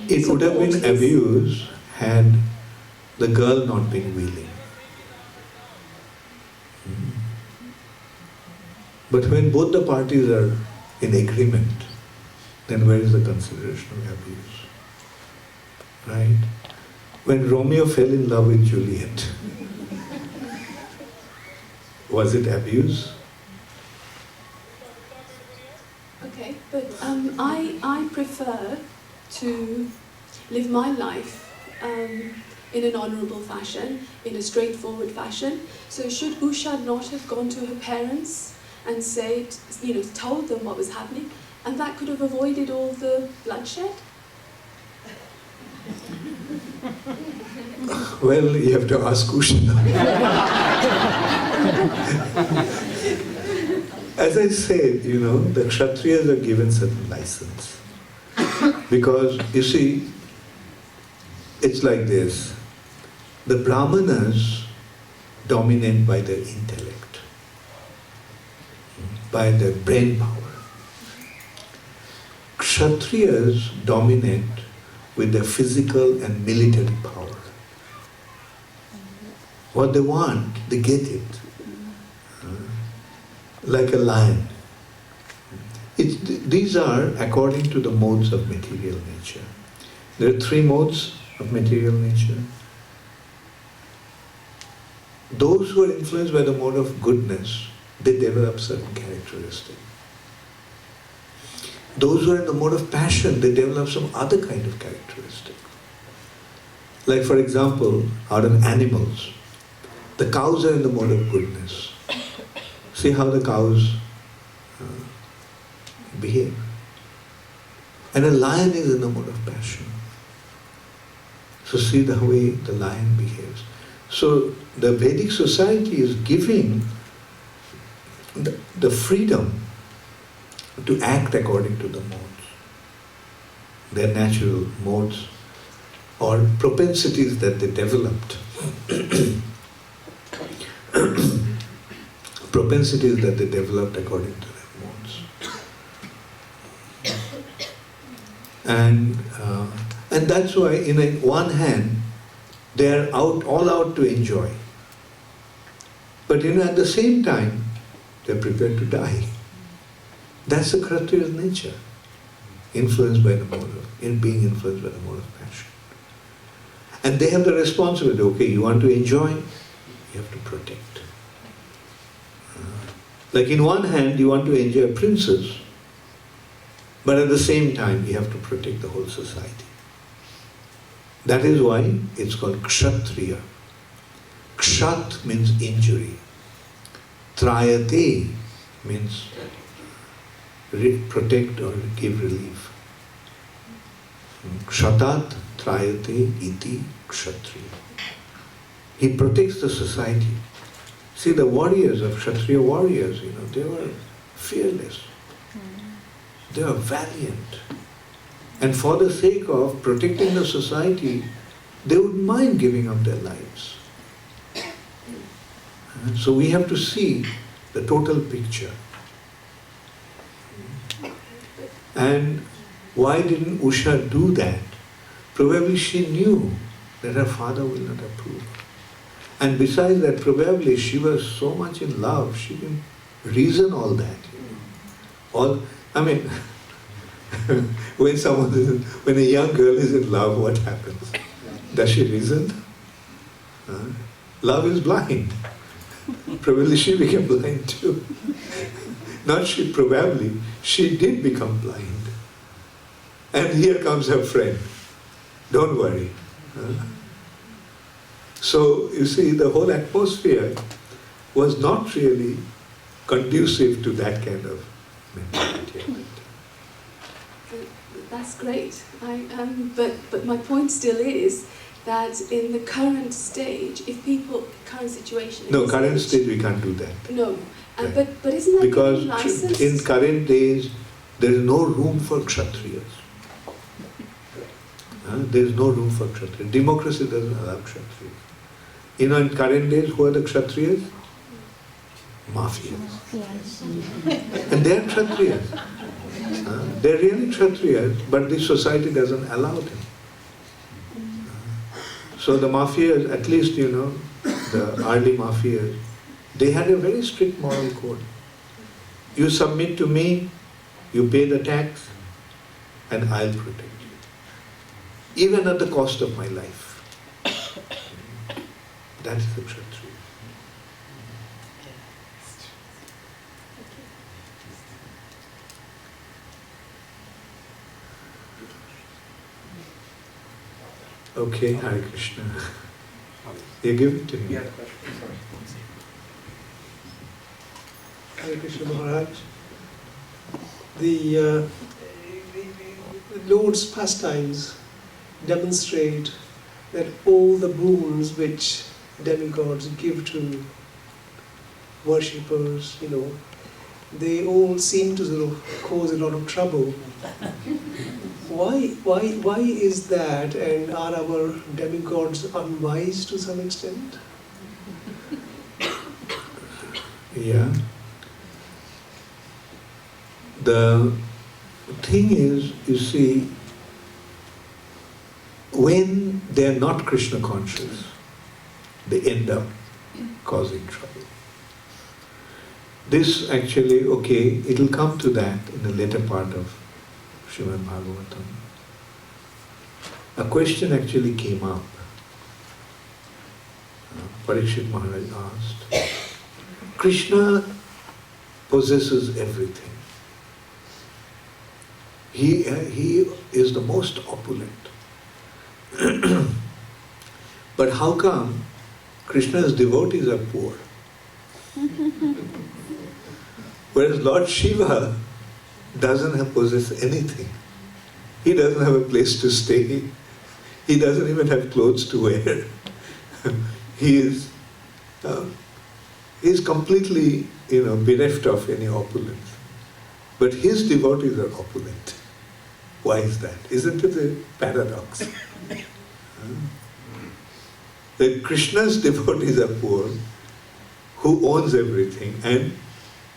it would have been abuse had the girl not been willing. But when both the parties are in agreement, then where is the consideration of abuse? Right? When Romeo fell in love with Juliet, was it abuse? Okay, but I prefer to live my life in an honourable fashion, in a straightforward fashion. So should Usha not have gone to her parents and said, told them what was happening, and that could have avoided all the bloodshed? Well, you have to ask Krishna. As I said, the Kshatriyas are given certain license. Because, you see, it's like this. The Brahmanas dominate by their intellect, by their brain power. Kshatriyas dominate with their physical and military power. What they want, they get it. Like a lion. These are according to the modes of material nature. There are 3 modes of material nature. Those who are influenced by the mode of goodness, they develop certain characteristics. Those who are in the mode of passion, they develop some other kind of characteristic. Like for example, out of animals, the cows are in the mode of goodness. See how the cows behave. And a lion is in the mode of passion. So see the way the lion behaves. So the Vedic society is giving the freedom to act according to the modes, their natural modes or propensities that they developed. Propensities that they developed according to their modes. And that's why, in one hand, they are all out to enjoy. But at the same time, they are prepared to die. That's the Kshatriya's nature, influenced by the mode being influenced by the mode of passion. And they have the responsibility, okay, you want to enjoy, you have to protect. Like in one hand, you want to enjoy a princess, but at the same time, you have to protect the whole society. That is why it's called Kshatriya. Kshat means injury. Trayate means protect or give relief. Kshatat trayate iti kshatriya. He protects the society. See, the warriors of Kshatriya warriors, they were fearless. They were valiant. And for the sake of protecting the society, they would mind giving up their lives. So we have to see the total picture. And why didn't Usha do that? Probably she knew that her father will not approve. And besides that, probably she was so much in love, she didn't reason all that. When a young girl is in love, what happens? Does she reason? Love is blind. Probably she became blind too. Probably she did become blind. And here comes her friend. Don't worry. So, you see, the whole atmosphere was not really conducive to that kind of mentality. That's great. But my point still is that in the current stage, if people, current situation... No, current stage we can't do that. No, Right. but isn't that Because giving license? in current days, there is no room for Kshatriyas. There is no room for Kshatriyas. Democracy doesn't allow Kshatriyas. You know, in current days, who are the Kshatriyas? Mafias. And they are Kshatriyas. They're really Kshatriyas, but the society doesn't allow them. So the mafias, at least, you know, the early mafias, they had a very strict moral code. You submit to me, you pay the tax, and I'll protect you. Even at the cost of my life. That is the Kshatriya. Okay, Hare Krishna. You give it to me. Hare Krishna Maharaj. The Lord's pastimes demonstrate that all the boons which demigods give to worshippers, you know, they all seem to sort of cause a lot of trouble. Why is that, and are our demigods unwise to some extent? Yeah. The thing is, you see, when they are not Krishna conscious, they end up causing trouble. This actually, okay, it'll come to that in the later part of Srimad Bhagavatam. A question actually came up. Parikshit Maharaj asked, Krishna possesses everything. He is the most opulent. But how come Krishna's devotees are poor? Whereas Lord Shiva doesn't possess anything. He doesn't have a place to stay. He doesn't even have clothes to wear. He is completely, bereft of any opulence. But his devotees are opulent. Why is that? Isn't it a paradox? That Krishna's devotees are poor, who owns everything, and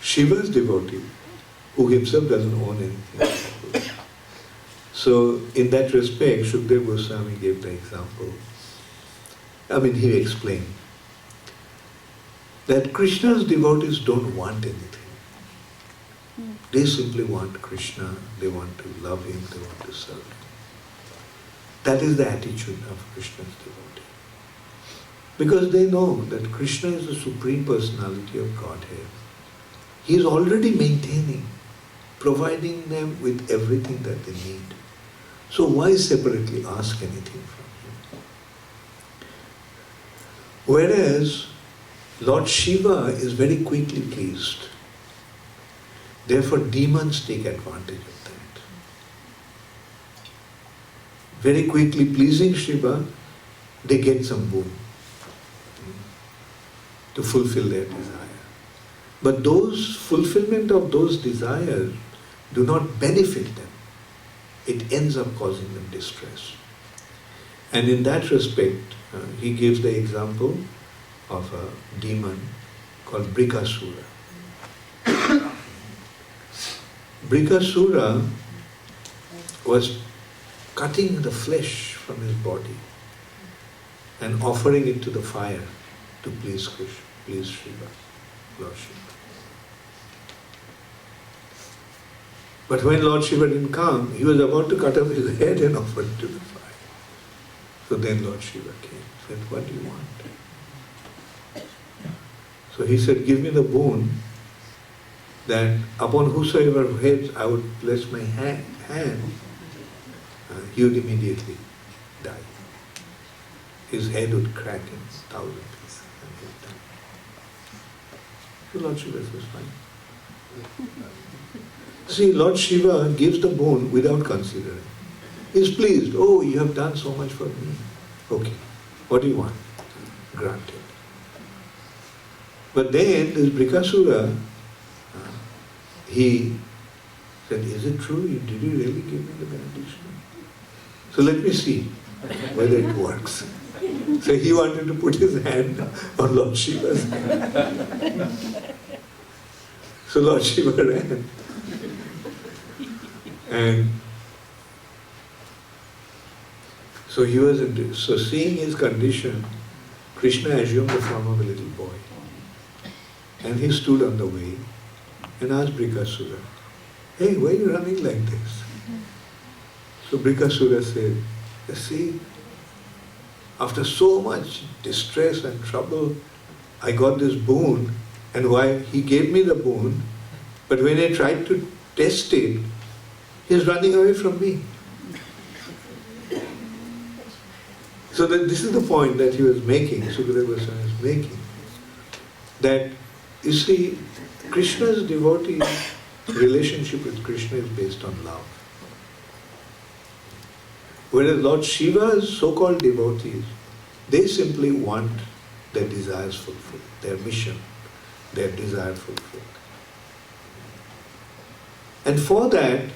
Shiva's devotee, who himself doesn't own anything. So, in that respect, Shukdev Goswami gave the example. He explained that Krishna's devotees don't want anything. They simply want Krishna, they want to love him, they want to serve him. That is the attitude of Krishna's devotee. Because they know that Krishna is the Supreme Personality of Godhead. He is already maintaining, providing them with everything that they need. So why separately ask anything from him? Whereas Lord Shiva is very quickly pleased. Therefore demons take advantage of that. Very quickly pleasing Shiva, they get some boon to fulfill their desire. But those fulfillment of those desires do not benefit them. It ends up causing them distress. And in that respect, he gives the example of a demon called Brikasura. Brikasura was cutting the flesh from his body and offering it to the fire to please Krishna, please Shiva, Lord Shiva. But when Lord Shiva didn't come, he was about to cut off his head and offer it to the fire. So then Lord Shiva came, said, what do you want? So he said, give me the boon that upon whosoever head I would place my hand, he would immediately die. his head would crack in 1,000 pieces and he'd die. So Lord Shiva says, fine. See, Lord Shiva gives the boon without considering. He's pleased. Oh, you have done so much for me. Okay, what do you want? Granted. But then this Brikasura, he said, is it true? Did you really give me the benediction? So let me see whether it works. So he wanted to put his hand on Lord Shiva's hand. So Lord Shiva ran. And so he was, so seeing his condition, Krishna assumed the form of a little boy. And he stood on the way and asked Brikasura, hey, why are you running like this? So Brikasura said, see, after so much distress and trouble, I got this boon, and why he gave me the boon, but when I tried to test it, he's running away from me. So that this is the point that he was making, Sukadeva Goswami was making, that you see, Krishna's devotee relationship with Krishna is based on love. Whereas Lord Shiva's so-called devotees, they simply want their desires fulfilled, their mission, their desire fulfilled. And for that,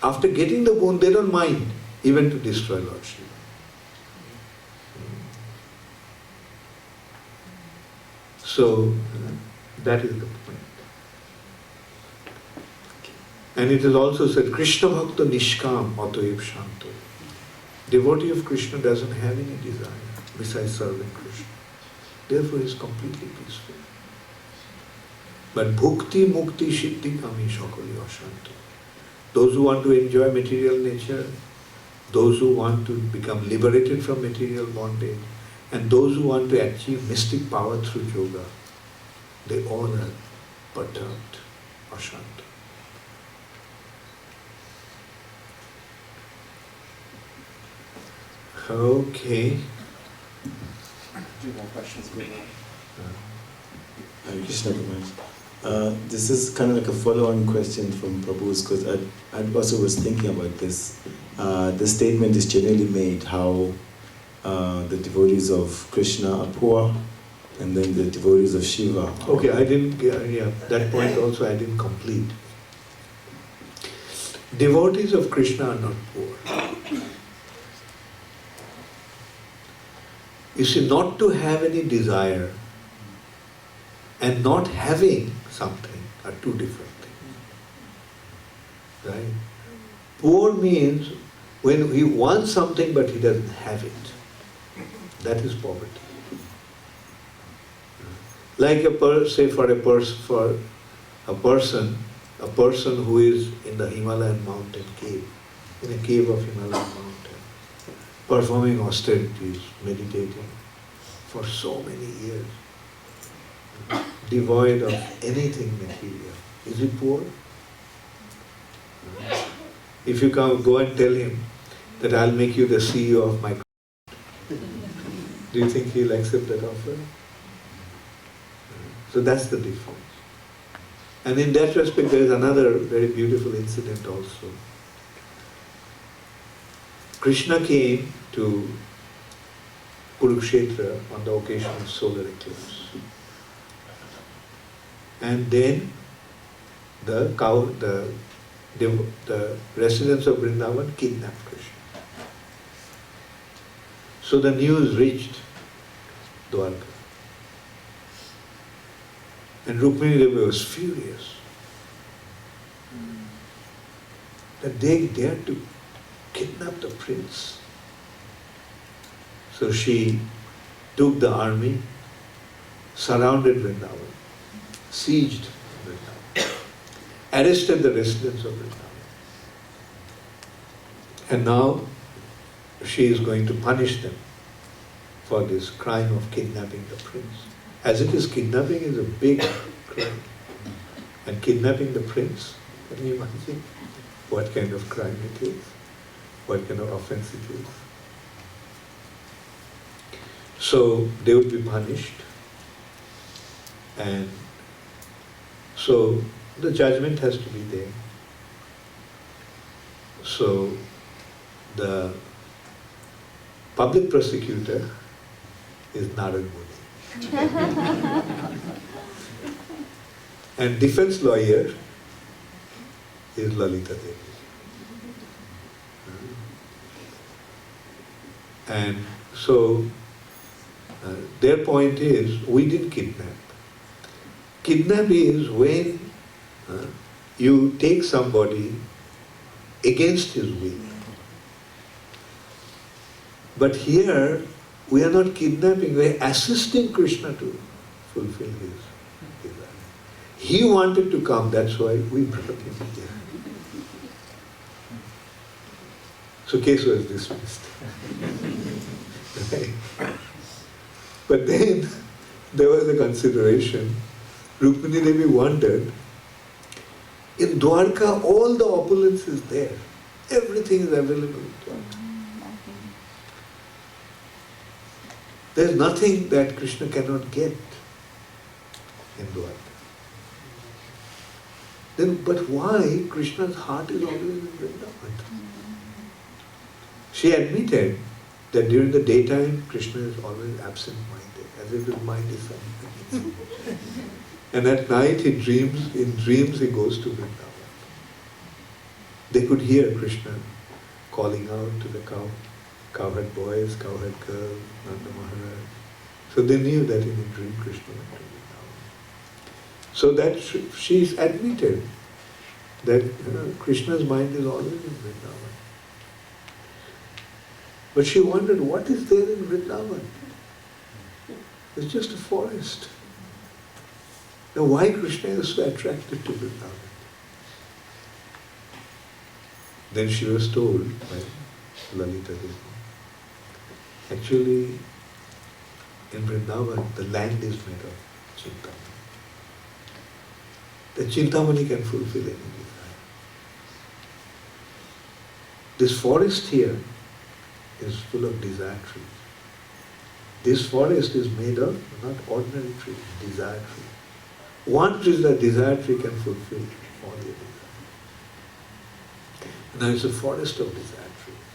after getting the boon, they don't mind even to destroy Lord Shiva. So, that is the point. And it is also said, Krishna Bhakta Nishkam Atoev Shanto. Devotee of Krishna doesn't have any desire besides serving Krishna. Therefore he is completely peaceful. But Bhukti Mukti Siddhi Kami Shakali Ashanto. Those who want to enjoy material nature, those who want to become liberated from material bondage, and those who want to achieve mystic power through yoga, they all are perturbed, Ashanto. Okay. Two more questions. Krishna Kumar. This is kind of like a follow-on question from Prabhu's, because I also was thinking about this. The statement is generally made how the devotees of Krishna are poor, and then the devotees of Shiva. Okay, I didn't, that point also I didn't complete. Devotees of Krishna are not poor. You see, not to have any desire and not having something are two different things. Right? Poor means when he wants something but he doesn't have it. That is poverty. Like say for a person who is in the Himalayan mountain cave, in a cave of Himalayan mountain, performing austerities, meditating for so many years, devoid of anything material. Is he poor? If you go and tell him that I'll make you the CEO of my company, do you think he'll accept that offer? So that's the difference. And in that respect, there is another very beautiful incident also. Krishna came to Kurukshetra on the occasion of solar eclipse. And then the residents of Vrindavan kidnapped Krishna. So the news reached Dwarka. And Rukmini Devi was furious that they dared to kidnap the prince. So she took the army, surrounded Vrindavan, sieged Vrindavan, arrested the residents of Vrindavan. And now she is going to punish them for this crime of kidnapping the prince. As it is, kidnapping is a big crime. And kidnapping the prince, can you imagine what kind of crime it is? What kind of offense it is? So they would be punished, and so the judgment has to be there. So the public prosecutor is Narad Muni. And defense lawyer is Lalita Devi. And so their point is, we didn't kidnap. Kidnap is when you take somebody against his will. But here, we are not kidnapping, we are assisting Krishna to fulfill his desire. He wanted to come, that's why we brought him here. So case was dismissed. Right? But then there was a consideration. Rukmini Devi wondered, in Dwarka all the opulence is there. Everything is available in Dwarka. There is nothing that Krishna cannot get in Dwarka. Then, but why Krishna's heart is always in Vrindavan? She admitted that during the daytime, Krishna is always absent-minded, as if his mind is something. And at night he dreams, in dreams he goes to Vrindavan. They could hear Krishna calling out to the cowherd boys, cowherd girls, Nanda Maharaj. So they knew that in a dream Krishna went to Vrindavan. So that she's admitted that Krishna's mind is always in Vrindavan. But she wondered, what is there in Vrindavan? It's just a forest. Now why Krishna is so attracted to Vrindavan? Then she was told by Lalita Devi, actually in Vrindavan the land is made of Chintamani. The Chintamani can fulfill any desire. This forest here is full of desire trees. This forest is made of not ordinary trees, desire trees. One desire tree can fulfill all your desires. Now it's a forest of desire trees.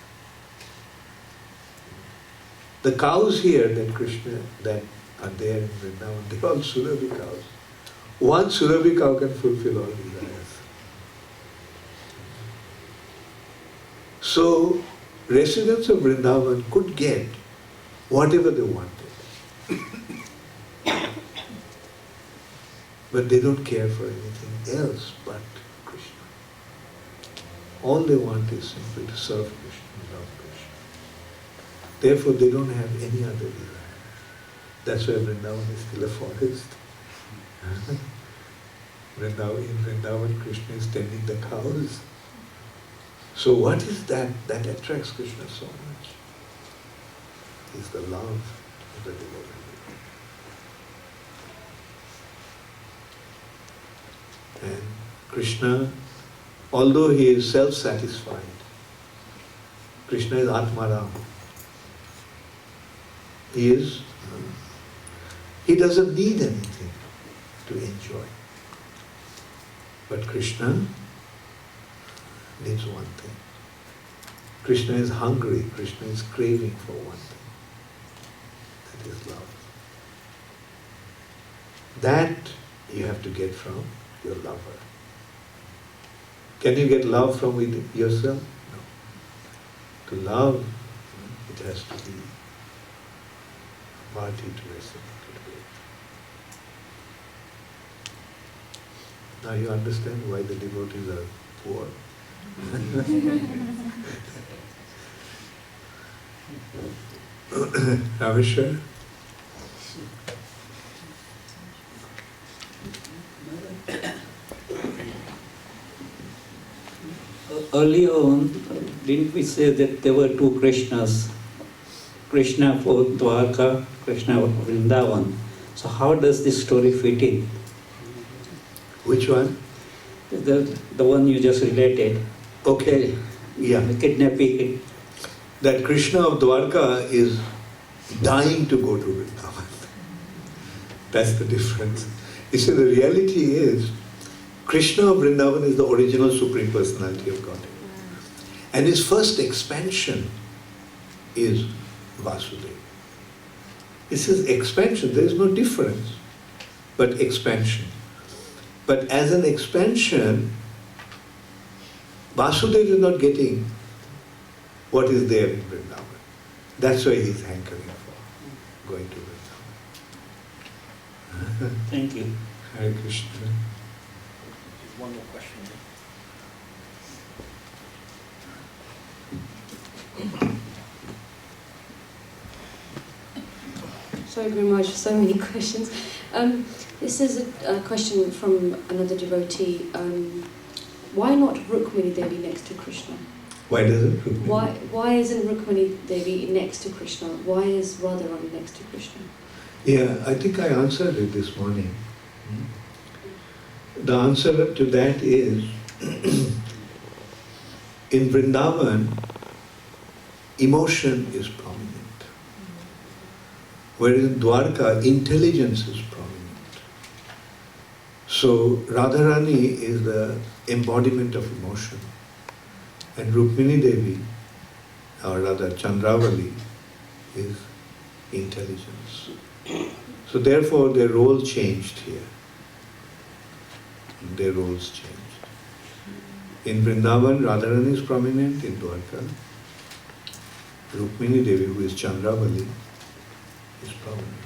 The cows here that Krishna, that are there in Vrindavan, they're all Surabhi cows. One Surabhi cow can fulfill all desires. So, residents of Vrindavan could get whatever they wanted. But they don't care for anything else but Krishna. All they want is simply to serve Krishna and love Krishna. Therefore, they don't have any other desire. That's why Vrindavan is still a forest. In Vrindavan, Krishna is tending the cows. So what is that attracts Krishna so much? It's the love of the devotee. And Krishna, although he is self-satisfied, Krishna is Atmaram. He doesn't need anything to enjoy. But Krishna needs one thing. Krishna is hungry, Krishna is craving for one thing. That is love. That you have to get from your lover. Can you get love from within yourself? No. To love, it has to be party to reciprocate with. Now you understand why the devotees are poor. Ravishar? Earlier on, didn't we say that there were two Krishnas? Krishna for Dwarka, Krishna for Vrindavan. So how does this story fit in? Which one? The one you just related. Okay, yeah. The kidnapping. That Krishna of Dwarka is dying to go to Vrindavan. That's the difference. You see, the reality is, Krishna of Vrindavan is the original Supreme Personality of Godhead. And his first expansion is Vasudeva. This is expansion, there is no difference, but expansion. But as an expansion, Vasudeva is not getting what is there in Vrindavan. That's why he's hankering for going to Vrindavan. Thank you. Hare Krishna. One more question. Sorry very much for so many questions. This is a question from another devotee. Why not Rukmini Devi next to Krishna? Why doesn't Rukmini? Why isn't Rukmini Devi next to Krishna? Why is Radharani next to Krishna? Yeah, I think I answered it this morning. The answer to that is, in Vrindavan, emotion is prominent. Whereas in Dwarka, intelligence is prominent. So Radharani is the embodiment of emotion. And Rukmini Devi, or rather Chandravali, is intelligence. So therefore their role changed here. Their roles changed. In Vrindavan, Radharani is prominent. In Dwarka, Rukmini Devi, who is Chandravali, is prominent.